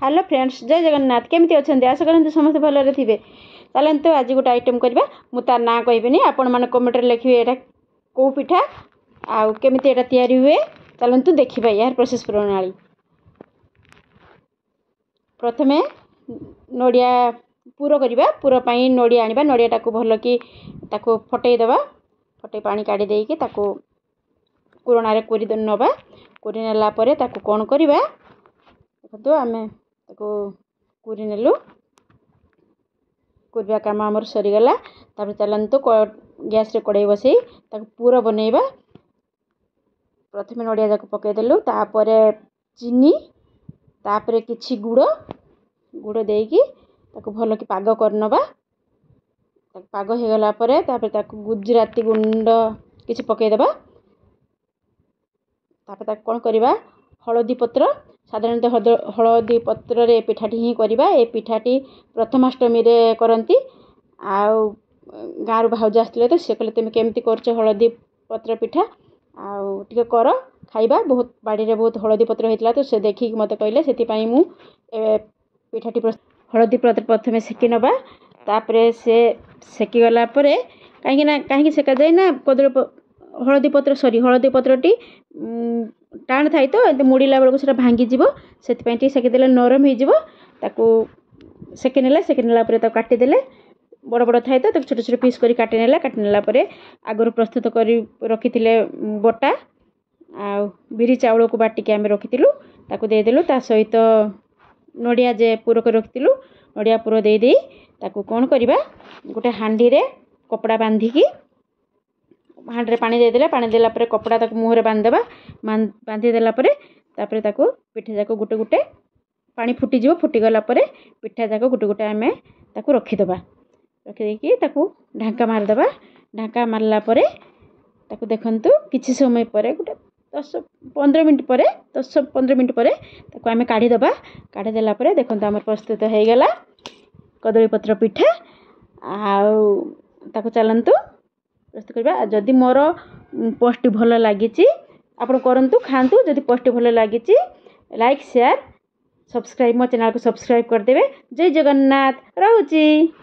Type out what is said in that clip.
Hello friends, जय जगन्नाथ। केमती अच्छा आशा करते समस्त भलरे थे। चलते आज गोटे आइटम करवा। मु तार ना कहबी, आपण मैंने कमेंट लिखे यहाँ कौ पिठा आमती या हुए। चलतु देखा यार प्रोसेस प्रणाली। प्रथमे नड़िया पुर करवा। पुर पर नड़िया आनिबा। नड़िया टाक भल कि फटई दबा। फटई पानी काढ़ी देकी कुरणार कोरी नवा। कोरी नेला परे ताकू कौन करवा देखो आम कोरी नेलु। कोरिया काम आमर सरीगला। तापर चलतु गैस रे कड़ाई बसई पूरा बनइबा। प्रथमे नड़िया जाक पकईदेलु। तापर चीनी, तापर किछि गुड़ गुड़ देकी भल कि पाग करनबा। पाग हो गला परे तापर गुजराती गुंड किछि पकईदेबा। तापर कौन करवा हलदी पत्र। साधारणतः हलदी पत्र रे पिठाटी ही करवा। ए पिठाटी प्रथमाष्टमी रे करंती। आउ गाँव भाउज आसते तो सी कहले तुम केमती करछ हलदी पत्र पिठा टे कर खाइबा। बहुत बाड़ी रे बहुत हलदी पत्र होता तो से देखिक मत कहले से मु पिठाटी हलदी पत्र प्रथमे सेकी नबा। तापर से सेकी गला परे कहीं सेका जाए ना कदली हलदी पत्र हलदी पत्रटी टाण थाई तो मुड़ीला बेलू से भांगी जीव। से सेकीदे नरम हो सेकीनेला काटिदेले। बड़ बड़ थाए तो छोट छोट पीस कर काटिनेला। काटिनेला आगर प्रस्तुत कर रखी बटा आ बिरी चाउल को बाटिकी आम रखीलु। ताकू देदेलु। ता सहित नड़िया जे पुर कर रखीलु। नड़िया पुर दे ताकू कौन करवा गोटे हांडी रे कपड़ा बांधिकी हांडी रे पानी देदेला। पानी देला परे कपड़ा ताकू मुहरे बांधदेबा। बांधी देला परे तापरे ताकू पिठा जाक गोटे गोटे पानी फुटीजिव। फुटीगला परे पिठा जाक गोटे गोटे आम ताकू रखीदबा। रखीदेकी ताकू ढांका मारदेबा। ढांका मारला परे ताकू देखंतु किछि समय परे गोटे 10-15 मिनट परे 10-15 मिनट परे ताकू आम काढ़ी दबा। काढ़ी देला परे देखंतु आम प्रस्तुत हो गला कदली पत्र पिठा। ताकू चलंतु प्रस्तुत करबा। जदि मोर पोस्ट भल लागिछि आपण करंतु खांतु। जदि पोस्ट भल लागिछि लाइक शेयर सब्सक्राइब मो चैनल को सब्सक्राइब कर देबे। जय जगन्नाथ। रहूची।